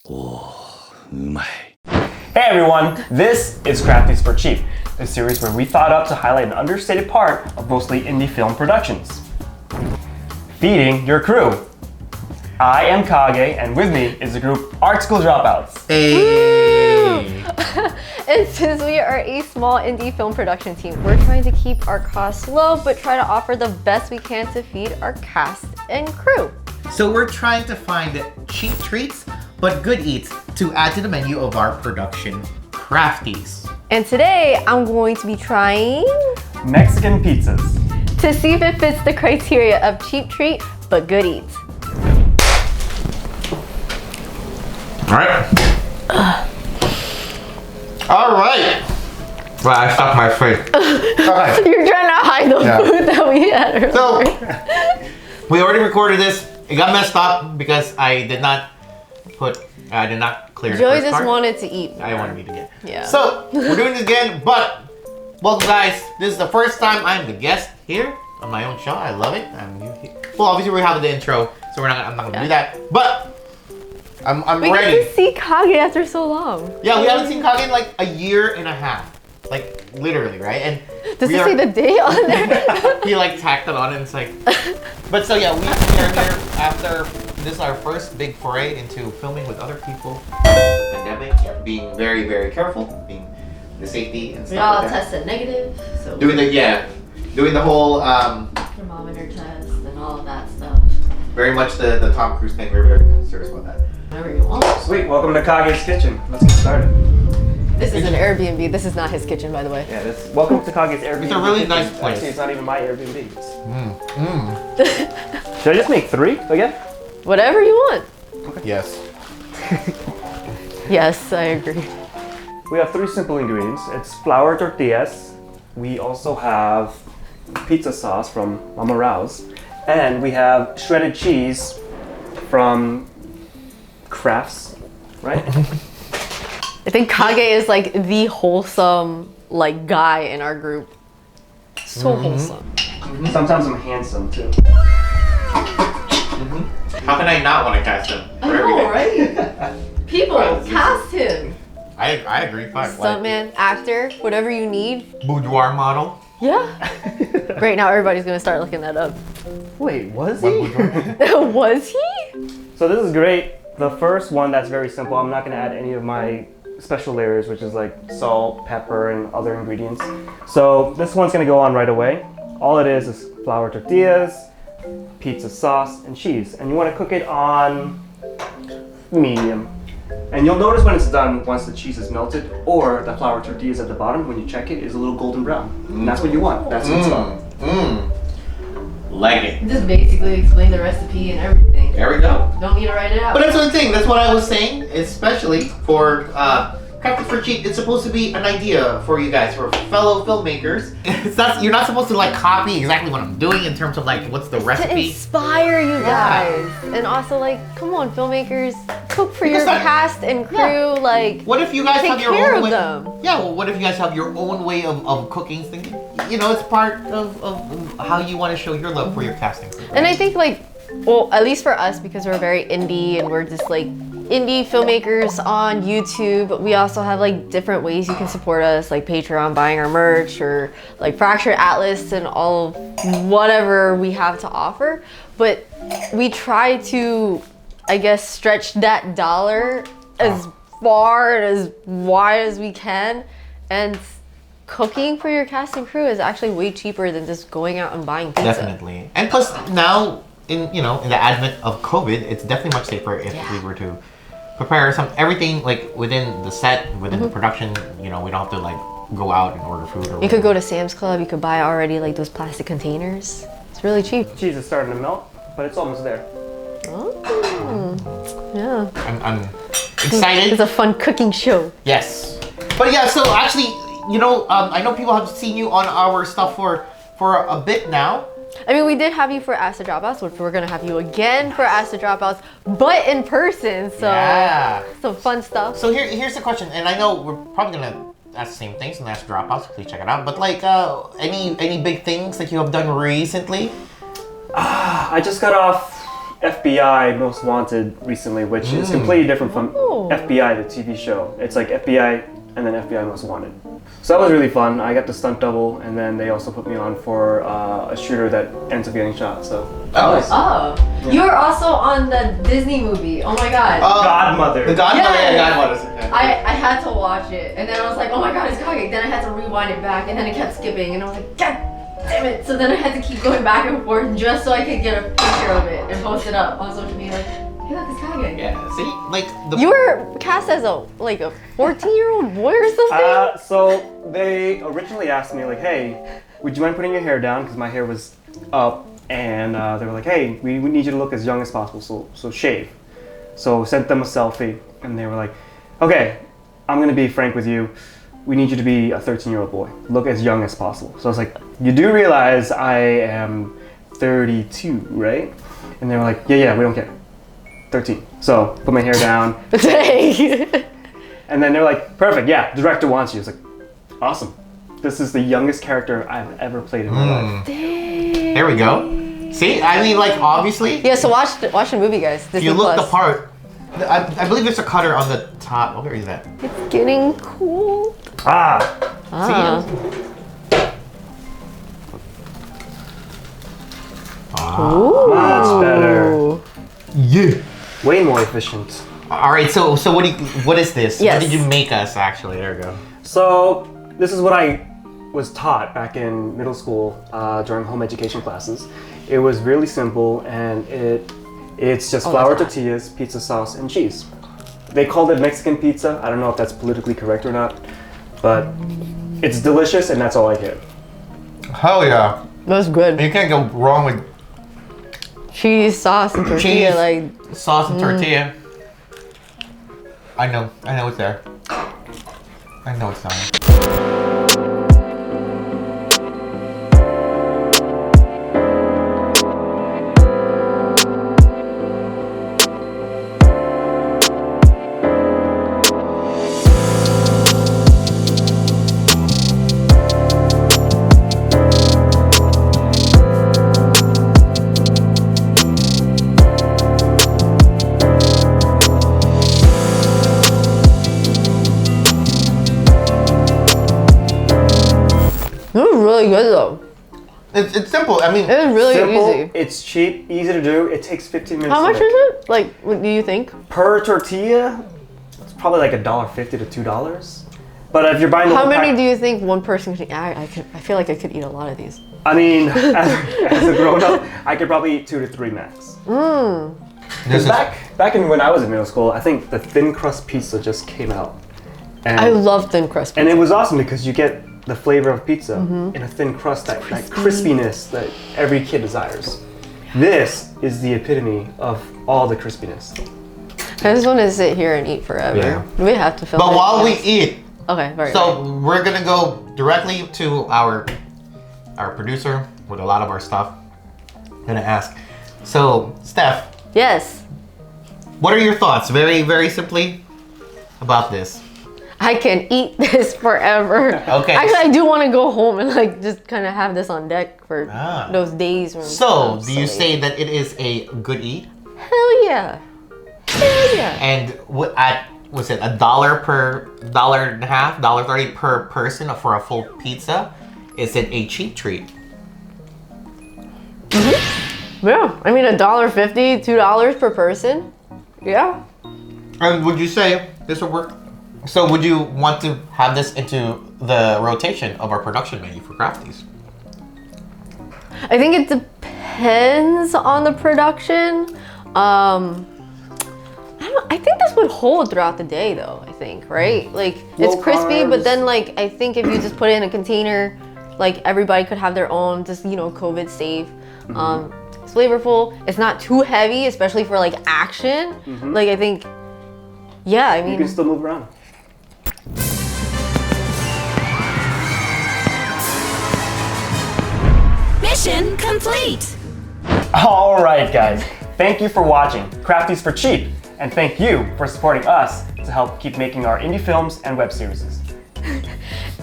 Hey everyone, this is Crafties For Cheap, a series where we thought up to highlight an understated part of mostly indie film productions. Feeding your crew. I am Kage, and with me is the group Art School Dropouts. Hey! And since we are a small indie film production team, we're trying to keep our costs low, but try to offer the best we can to feed our cast and crew. So we're trying to find cheap treats, but good eats to add to the menu of our production Crafties. And today, I'm going to be trying Mexican pizzas. to see if it fits the criteria of cheap treat, but good eats. Alright. Alright. Well, I stuck my face. Alright. You're trying to hide the food that we had earlier. So, we already recorded this. It got messed up because I did not clear the Joey first just part. wanted to eat. I wanted me to get. Yeah. So, we're doing this again, but welcome guys. This is the first time I'm the guest here on my own show. I love it. I'm new here. Well, obviously we're having the intro, so I'm not gonna do that. But I'm We ready. get to see Kage after so long. Yeah, we haven't seen Kage in like a year and a half. Like literally, right? And Does it say the date on there? he like tacked it on and it's like. But so yeah, we are here after this is our first big foray into filming with other people. Pandemic, being very, very careful, being the safety and stuff. We all like that. tested negative, so Doing the whole thermometer test and all of that stuff. very much the Tom Cruise thing. We're very serious about that. Whatever you want. Sweet, welcome to Kage's Kitchen. Let's get started. This is an Airbnb. This is not his kitchen, by the way. Yeah, welcome to Kage's Airbnb. It's a really kitchen. nice place. Actually, it's not even my Airbnb. Should I just make 3 again? Whatever you want. Yes. Yes, I agree. We have 3 simple ingredients. It's flour tortillas. We also have pizza sauce from Mama Rao's. And we have shredded cheese from Crafts, right? I think Kage is like the wholesome guy in our group. So wholesome. Sometimes I'm handsome too. How can I not want to cast him? For everything? right? People, cast him. I agree. Fine. Stuntman, actor, whatever you need. Boudoir model. Yeah. Great, now everybody's gonna start looking that up. Wait, was What he? boudoir? Was he? So this is great. The first one that's very simple. I'm not gonna add any of my special layers, which is like salt, pepper, and other ingredients. So this one's gonna go on right away. All it is flour tortillas, pizza sauce, and cheese. And you wanna cook it on medium. And you'll notice when it's done, once the cheese is melted, or the flour tortillas at the bottom, when you check it, is a little golden brown. And that's what you want. That's what it's on. Like it. Just basically explain the recipe and everything. There we go. Don't need to write it out. But that's the thing. That's what I was saying, especially for Crafties For Cheap. It's supposed to be an idea for you guys, for fellow filmmakers. You're not supposed to copy exactly what I'm doing in terms of what's the to recipe. inspire you guys. And also come on, filmmakers, cook for your cast and crew. What if you guys take have your care own of way? them. Yeah. Well, what if you guys have your own way of cooking things? It's part of how you want to show your love for your casting crew. And I think well, at least for us, because we're very indie and we're just indie filmmakers on YouTube, we also have different ways you can support us, like Patreon, buying our merch, or Fractured Atlas and all of whatever we have to offer. But we try to, I guess, stretch that dollar as far and as wide as we can. And cooking for your cast and crew is actually way cheaper than just going out and buying pizza. Definitely. And plus now in the advent of COVID, it's definitely much safer if we were to prepare everything within the set, within the production. We don't have to go out and order food or You could go to Sam's Club, you could buy already those plastic containers. It's really cheap. Cheese is starting to melt, but it's almost there. Oh, yeah. I'm excited. It's a fun cooking show. Yes. But yeah, so actually, I know people have seen you on our stuff for a bit now. I mean, we did have you for ASDO Dropouts, which we're gonna have you again for ASDO Dropouts, but in person, so some fun stuff. So here's the question, and I know we're probably gonna ask the same things and ask Dropouts, please check it out. But any big things that you have done recently? I just got off FBI Most Wanted recently, which is completely different from FBI, the TV show. It's like FBI and then FBI Most Wanted. So that was really fun. I got the stunt double, and then they also put me on for a shooter that ends up getting shot. So. Oh, you were also on the Disney movie. Oh my god. Godmother. The Godmother. Yes. Yeah, Godmother. I had to watch it, and then I was like, oh my god, it's Kage. Then I had to rewind it back, and then it kept skipping, and I was like, God damn it. So then I had to keep going back and forth just so I could get a picture of it and post it up on social media. Like, hey, look, it's Kage. Yeah. See, like You were cast as a 14-year-old boy or something? So they originally asked me like, hey, would you mind putting your hair down? Because my hair was up, and they were like, hey, we need you to look as young as possible, so shave. So sent them a selfie, and they were like, okay, I'm gonna be frank with you. We need you to be a 13-year-old boy. Look as young as possible. So I was like, you do realize I am 32, right? And they were like, yeah, we don't care. 13. So put my hair down. And then they're like, perfect, yeah, the director wants you. It's like, awesome. This is the youngest character I've ever played in my life. There we go. See, I mean, like obviously. Yeah, so watch the movie, guys. If you look the part, I believe there's a cutter on the top. Oh, where is that? It's getting cool. Much better. Yeah. Way more efficient. All right, so what is this? Yes. What did you make us actually? There we go. So this is what I was taught back in middle school during home education classes. It was really simple, and it's just flour tortillas, pizza sauce, and cheese. They called it Mexican pizza. I don't know if that's politically correct or not, but it's delicious, and that's all I get. Hell yeah. That's good. You can't go wrong with Cheese, sauce, and tortilla, like sauce and tortilla. I know it's there. I know it's there. really good though. It's simple. I mean, It's really Simple, easy. it's cheap, easy to do. It takes 15 minutes. How to much make. is it? Like, what do you think? Per tortilla? It's probably like $1.50 to $2. But if you're buying the How whole many pack- do you think one person could eat? I feel like I could eat a lot of these. I mean, as a grown-up, I could probably eat 2 to 3 max. this is, Back in when I was in middle school, I think the thin crust pizza just came out. And, I love thin crust pizza. and it was awesome because you get the flavor of pizza in a thin crust, that crispiness that every kid desires. This is the epitome of all the crispiness. I just want to sit here and eat forever. Yeah. We have to film. but it. while we Yes. eat, Okay, very so we're gonna go directly to our producer with a lot of our stuff. Gonna ask. So, Steph, Yes. what are your thoughts, very, very simply, about this? I can eat this forever. Okay. Actually, I do want to go home and like just kind of have this on deck for those days. When So, I'm do you silly. say that it is a good eat? Hell yeah. Hell yeah. And was it $1 per $1.50, $1.30 per person for a full pizza? Is it a cheap treat? Yeah. I mean, $1.50, $2 per person. Yeah. And would you say this would work? So would you want to have this into the rotation of our production menu for Crafties? I think it depends on the production. I think this would hold throughout the day though, I think, right? Like it's Low crispy, but carbs. then like I think if you just put it in a container, like everybody could have their own, just COVID safe. It's flavorful. It's not too heavy, especially for like action. Like I think, yeah, I You mean, can still move around. Mission complete! All right, guys. Thank you for watching Crafties for Cheap, and thank you for supporting us to help keep making our indie films and web series.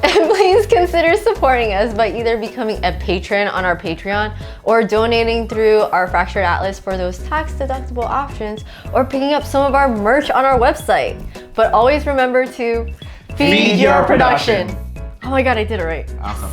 And please consider supporting us by either becoming a patron on our Patreon or donating through our Fractured Atlas for those tax-deductible options or picking up some of our merch on our website. But always remember to feed your production. Oh my god, I did it right. Awesome.